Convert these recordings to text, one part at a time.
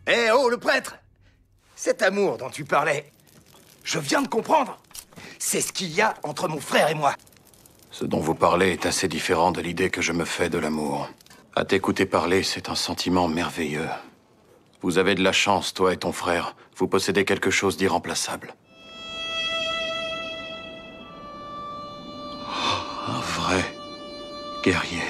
Eh oh, le prêtre! Cet amour dont tu parlais, je viens de comprendre. C'est ce qu'il y a entre mon frère et moi. Ce dont vous parlez est assez différent de l'idée que je me fais de l'amour. À t'écouter parler, c'est un sentiment merveilleux. Vous avez de la chance, toi et ton frère. Vous possédez quelque chose d'irremplaçable. Un vrai guerrier.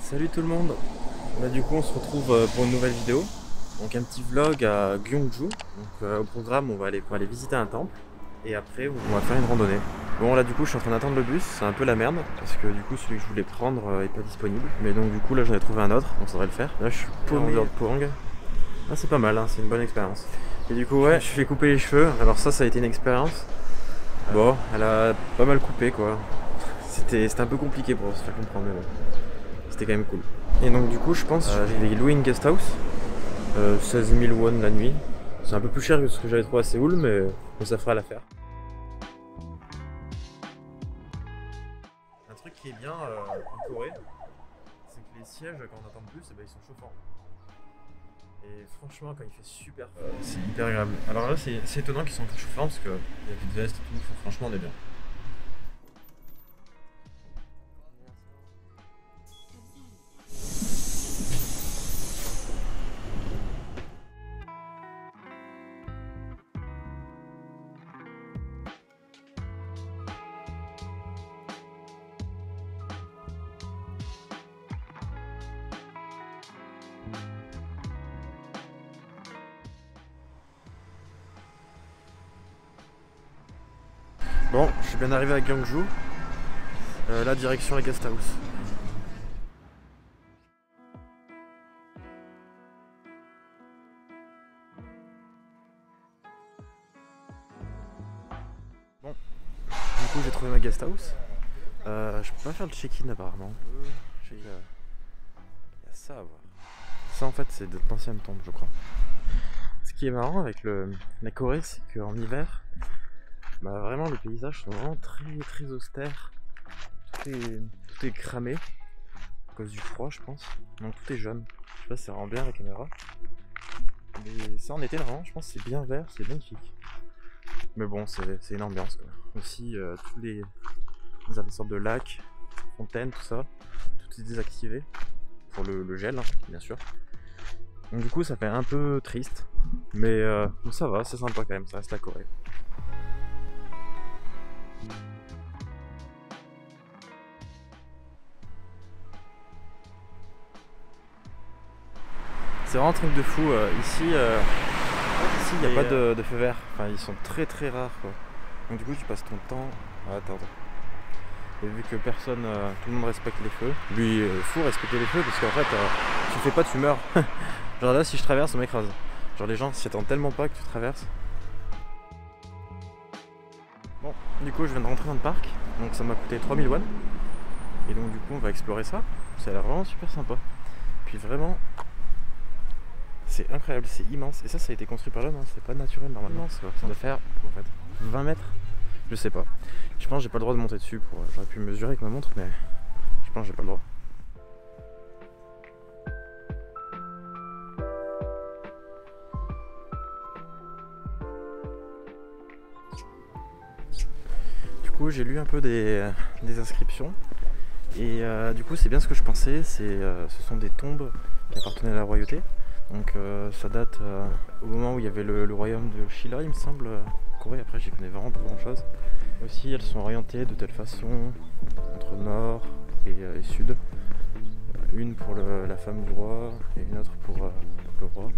Salut tout le monde. Du coup on se retrouve pour une nouvelle vidéo. Donc un petit vlog à Gyeongju. Donc au programme on va aller visiter un temple. Et après on va faire une randonnée. Bon là du coup je suis en train d'attendre le bus. C'est un peu la merde parce que du coup celui que je voulais prendre est pas disponible. Mais donc du coup là j'en ai trouvé un autre. Donc ça devrait le faire. Là je suis paumé dans le Pohang. Ah, c'est pas mal hein, c'est une bonne expérience. Et du coup ouais je me suis fait couper les cheveux. Alors ça a été une expérience. Bon elle a pas mal coupé quoi. C'était un peu compliqué pour se faire comprendre mais bon. C'était quand même cool. Et donc du coup je pense je vais louer une guest house. 16 000 won la nuit. C'est un peu plus cher que ce que j'avais trouvé à Séoul mais ça fera l'affaire. Un truc qui est bien en Corée, c'est que les sièges quand on attend le bus, ils sont chauffants. Et franchement quand il fait super froid, c'est hyper agréable. Alors là c'est étonnant qu'ils sont encore chauffants parce qu'il y a plus de veste et tout, franchement on est bien. Bon, je suis bien arrivé à Gyeongju. Là, direction la guest house. Bon, du coup, j'ai trouvé ma guest house. Je peux pas faire le check-in apparemment. Il y a ça à voir. Ça, en fait, c'est d'anciennes tombes, je crois. Ce qui est marrant avec la Corée, c'est qu'en hiver, vraiment, les paysages sont vraiment très austères. Tout est cramé à cause du froid, je pense. Donc tout est jaune. Je sais pas si ça rend bien la caméra. Mais ça en été, vraiment, je pense que c'est bien vert, c'est magnifique. Mais bon, c'est une ambiance quoi. Aussi, tous les sortes de lacs, fontaines, tout ça, tout est désactivé pour le gel, hein, bien sûr. Donc du coup, ça fait un peu triste, mais ça va, c'est sympa quand même, ça reste la Corée. C'est vraiment un truc de fou. Ici, il n'y a pas de feu vert. Enfin, ils sont très rares quoi. Donc du coup, tu passes ton temps à attendre. Et vu que personne, tout le monde respecte les feux, lui, il faut respecter les feux parce qu'en fait, si tu fais pas, tu meurs. Genre là, si je traverse, on m'écrase. Genre les gens s'y attendent tellement pas que tu traverses. Bon, du coup, je viens de rentrer dans le parc. Donc ça m'a coûté 3000 won. Et donc du coup, on va explorer ça. Ça a l'air vraiment super sympa. Puis vraiment, c'est incroyable, c'est immense. Et ça a été construit par l'homme, hein. C'est pas naturel normalement. Ça doit faire en fait 20 mètres. Je sais pas. Je pense que j'ai pas le droit de monter dessus. J'aurais pu mesurer avec ma montre, mais je pense que j'ai pas le droit. Du coup, j'ai lu un peu des inscriptions. Et du coup, c'est bien ce que je pensais. Ce sont des tombes qui appartenaient à la royauté. Donc ça date au moment où il y avait le royaume de Shilla, il me semble, en Corée. Après, j'y connais vraiment pas grand chose. Aussi, elles sont orientées de telle façon entre nord et sud. Une pour la femme du roi et une autre pour le roi.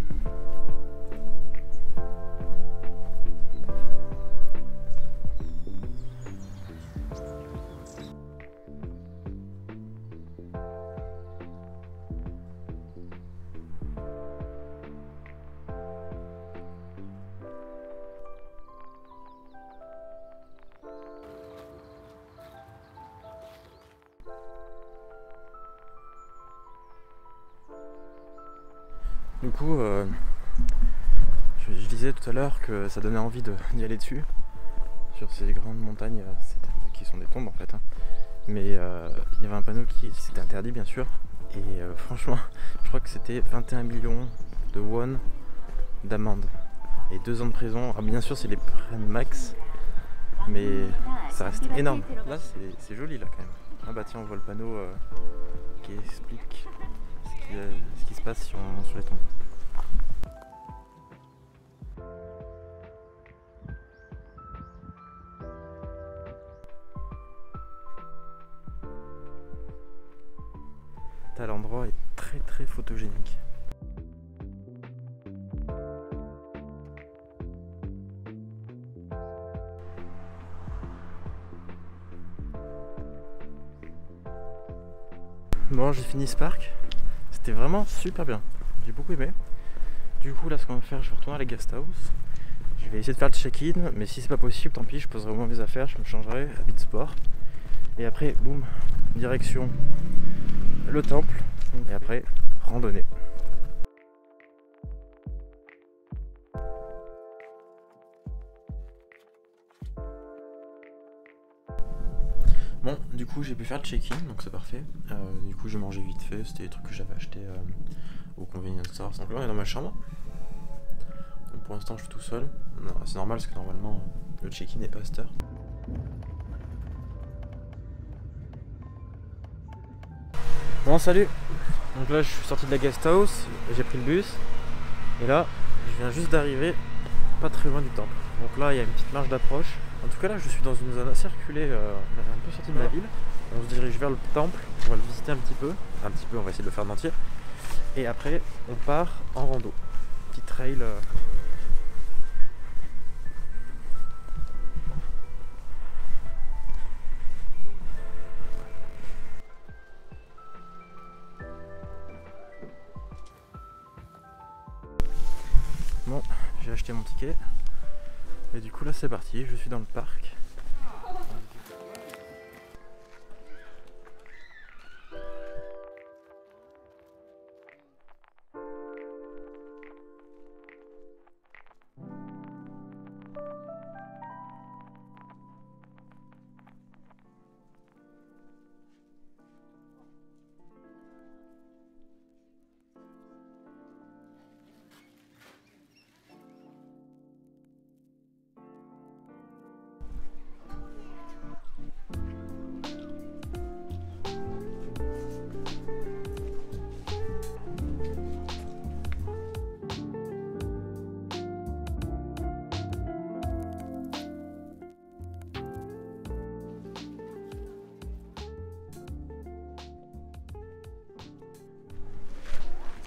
Du coup, je disais tout à l'heure que ça donnait envie d'y aller dessus, sur ces grandes montagnes qui sont des tombes en fait. Hein. Mais il y avait un panneau qui c'était interdit bien sûr. Et franchement, je crois que c'était 21 millions de won d'amende et 2 ans de prison. Ah, bien sûr, c'est les peines max, mais ça reste énorme. Là, c'est joli là quand même. Ah bah tiens, on voit le panneau qui explique ce qui se passe si on monte sur les tombes. L'endroit est très très photogénique. Bon, j'ai fini ce parc, c'était vraiment super bien, j'ai beaucoup aimé. Du coup là ce qu'on va faire, je vais retourner à la guest house. Je vais essayer de faire le check-in, mais si c'est pas possible, tant pis, je poserai au moins mes affaires, je me changerai, habit de sport. Et après, boum, direction le temple, et après, randonnée. Bon, du coup j'ai pu faire le check-in, donc c'est parfait. Du coup j'ai mangé vite fait, c'était des trucs que j'avais acheté au convenience store. Donc là on est dans ma chambre. Donc pour l'instant je suis tout seul. C'est normal parce que normalement le check-in n'est pas à cette heure. Bon salut. Donc là je suis sorti de la guest house, j'ai pris le bus. Et là je viens juste d'arriver pas très loin du temple. Donc là il y a une petite marche d'approche. En tout cas là je suis dans une zone assez reculée, un peu sortie de la ville. On se dirige vers le temple, on va le visiter un petit peu, on va essayer de le faire d'entier. Et après on part en rando, petit trail. Bon, j'ai acheté mon ticket. Et du coup là c'est parti, je suis dans le parc.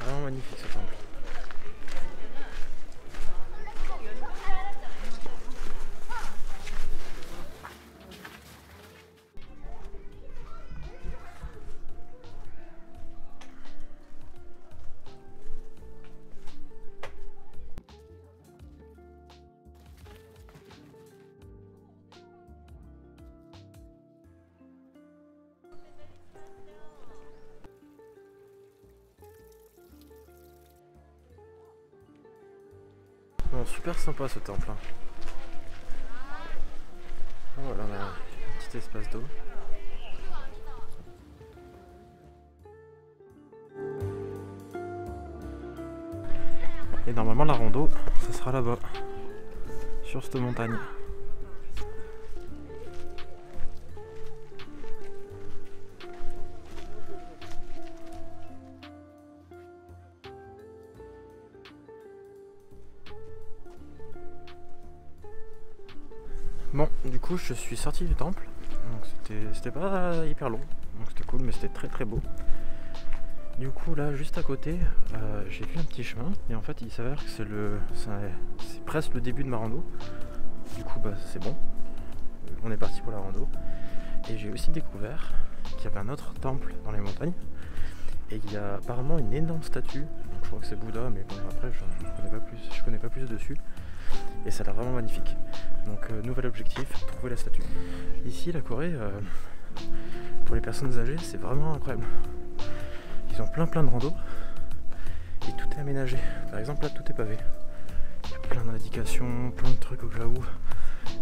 Vraiment magnifique ce temple. Bon, super sympa ce temple. Hein. Voilà, on a un petit espace d'eau. Et normalement la rando, ça sera là-bas, sur cette montagne. Bon, du coup je suis sorti du temple, donc c'était pas hyper long, donc c'était cool, mais c'était très très beau. Du coup là, juste à côté, j'ai vu un petit chemin, et en fait il s'avère que c'est presque le début de ma rando. Du coup bah c'est bon, on est parti pour la rando. Et j'ai aussi découvert qu'il y avait un autre temple dans les montagnes, et il y a apparemment une énorme statue, donc je crois que c'est Bouddha, mais bon après je connais pas plus dessus. Et ça a l'air vraiment magnifique. Donc nouvel objectif, trouver la statue. Ici la Corée, pour les personnes âgées, c'est vraiment incroyable. Ils ont plein de randos. et tout est aménagé. Par exemple là tout est pavé. Il y a plein d'indications, plein de trucs au cas où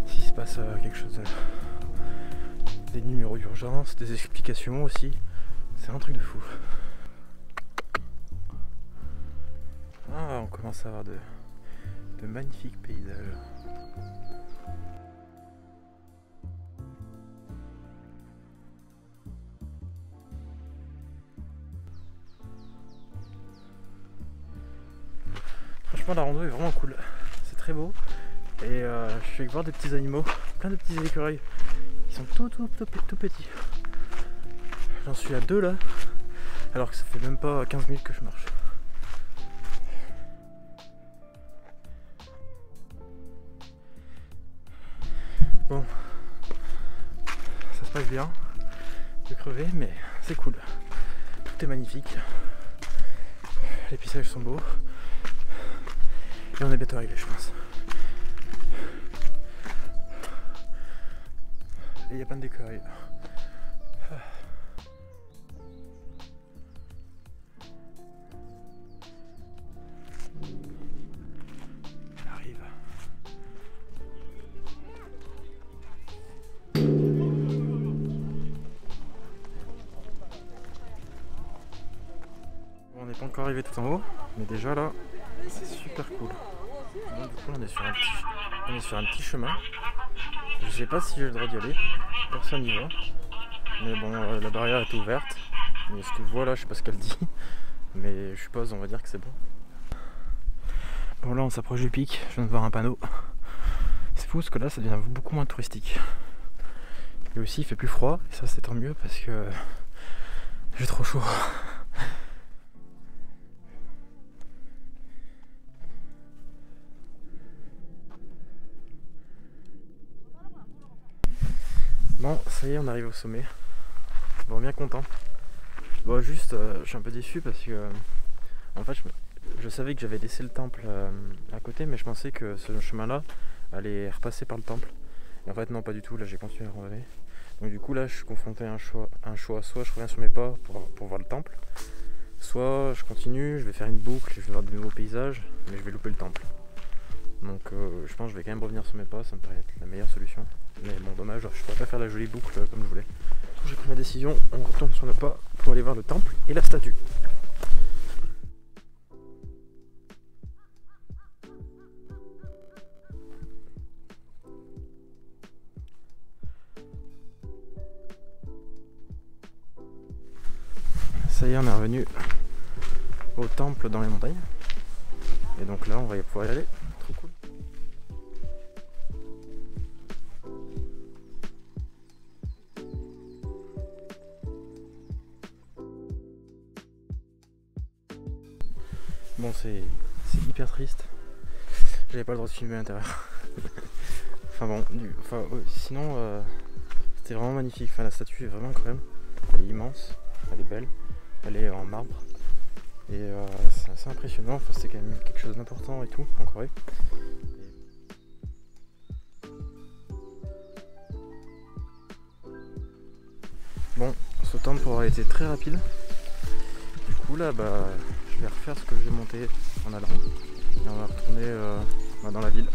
s'il se passe quelque chose, des numéros d'urgence, des explications aussi. C'est un truc de fou. Ah, on commence à avoir de magnifiques paysages. Franchement la rando est vraiment cool, c'est très beau et je suis allé voir des petits animaux, plein de petits écureuils, ils sont tout petits. J'en suis à 2 là, alors que ça fait même pas 15 minutes que je marche. Bon, ça se passe bien, de crever mais c'est cool, tout est magnifique, les paysages sont beaux. Et on est bientôt arrivé, je pense. Et il y a plein d'écureuils. Elle arrive. On n'est pas encore arrivé tout en haut, mais déjà là, c'est super cool. Donc, du coup, on est sur un petit chemin. Je sais pas si j'ai le droit d'y aller, personne n'y va. Mais bon, la barrière est ouverte. Mais ce que je vois là, je sais pas ce qu'elle dit. Mais je suppose, on va dire que c'est bon. Bon, là, on s'approche du pic. Je viens de voir un panneau. C'est fou parce que là, ça devient beaucoup moins touristique. Et aussi, il fait plus froid. Et ça, c'est tant mieux parce que j'ai trop chaud. Bon, ça y est, on arrive au sommet. Bon, bien content. Bon, juste, je suis un peu déçu parce que, en fait, je savais que j'avais laissé le temple à côté, mais je pensais que ce chemin-là allait repasser par le temple. Et en fait, non, pas du tout. Là, j'ai continué à randonner. Donc, du coup, là, je suis confronté à un choix. Soit je reviens sur mes pas pour voir le temple, soit je continue, je vais faire une boucle, je vais voir de nouveaux paysages, mais je vais louper le temple. Donc je pense que je vais quand même revenir sur mes pas, ça me paraît être la meilleure solution. Mais bon, dommage, je pourrais pas faire la jolie boucle comme je voulais. Donc j'ai pris ma décision, on retourne sur nos pas pour aller voir le temple et la statue. Ça y est, on est revenu au temple dans les montagnes. Et donc là, on va pouvoir y aller. Trop cool. Bon, c'est hyper triste. J'avais pas le droit de filmer à l'intérieur. Enfin bon, sinon c'était vraiment magnifique. Enfin, la statue est vraiment incroyable. Elle est immense, elle est belle, elle est en marbre. Et c'est assez impressionnant, enfin, c'est quand même quelque chose d'important et tout en Corée. Bon, ce temple aura été très rapide. Du coup là, je vais refaire ce que j'ai monté en allant. Et on va retourner dans la ville.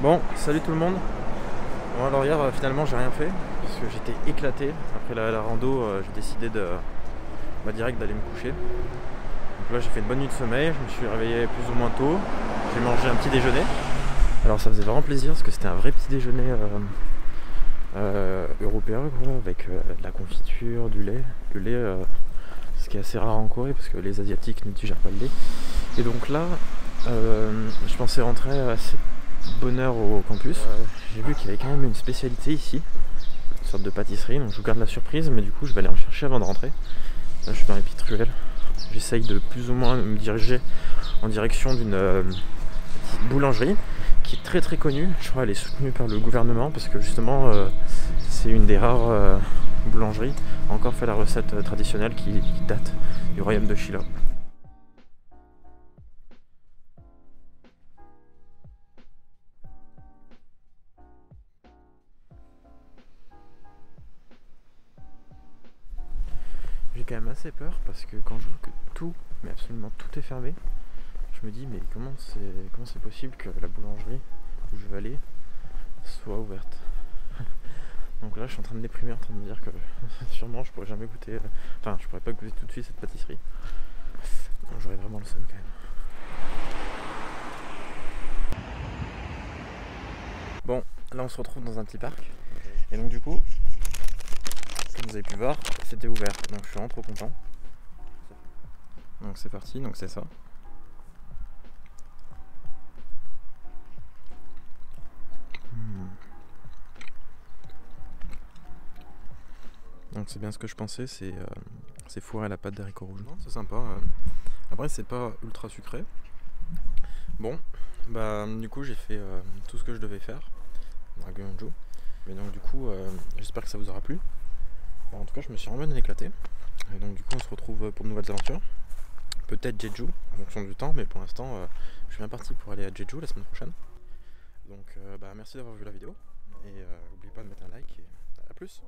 Bon, salut tout le monde. Bon, alors hier finalement j'ai rien fait parce que j'étais éclaté. Après la rando, j'ai décidé direct d'aller me coucher. Donc là j'ai fait une bonne nuit de sommeil, je me suis réveillé plus ou moins tôt. J'ai mangé un petit déjeuner. Alors ça faisait vraiment plaisir parce que c'était un vrai petit déjeuner européen quoi, avec de la confiture, du lait. Le lait, ce qui est assez rare en Corée parce que les asiatiques ne digèrent pas le lait. Et donc là, je pensais rentrer assez bonne heure au campus. J'ai vu qu'il y avait quand même une spécialité ici sorte de pâtisserie, donc je vous garde la surprise, mais du coup je vais aller en chercher avant de rentrer. Là je suis dans les petites ruelles, j'essaye de plus ou moins me diriger en direction d'une boulangerie qui est très connue. Je crois qu'elle est soutenue par le gouvernement parce que justement c'est une des rares boulangeries à encore fait la recette traditionnelle qui date du royaume de Shiloh. J'ai quand même assez peur parce que quand je vois que tout, mais absolument tout est fermé, je me dis mais comment c'est possible que la boulangerie où je vais aller soit ouverte. Donc là je suis en train de déprimer, en train de me dire que sûrement je pourrais jamais goûter, enfin je pourrais pas goûter tout de suite cette pâtisserie. Donc j'aurais vraiment le seum quand même. Bon, là on se retrouve dans un petit parc et donc du coup, comme vous avez pu voir, c'était ouvert, donc je suis vraiment trop content. Donc c'est parti, donc c'est ça. Donc c'est bien ce que je pensais, c'est fourré à la pâte d'haricots rouges. C'est sympa. Après c'est pas ultra sucré. Bon, bah du coup j'ai fait tout ce que je devais faire dans Gyeongju. Mais donc du coup j'espère que ça vous aura plu. En tout cas je me suis vraiment bien éclaté. Et donc du coup on se retrouve pour de nouvelles aventures. Peut-être Jeju en fonction du temps, mais pour l'instant je suis bien parti pour aller à Jeju la semaine prochaine. Donc bah merci d'avoir vu la vidéo. Et n'oubliez pas de mettre un like et à plus.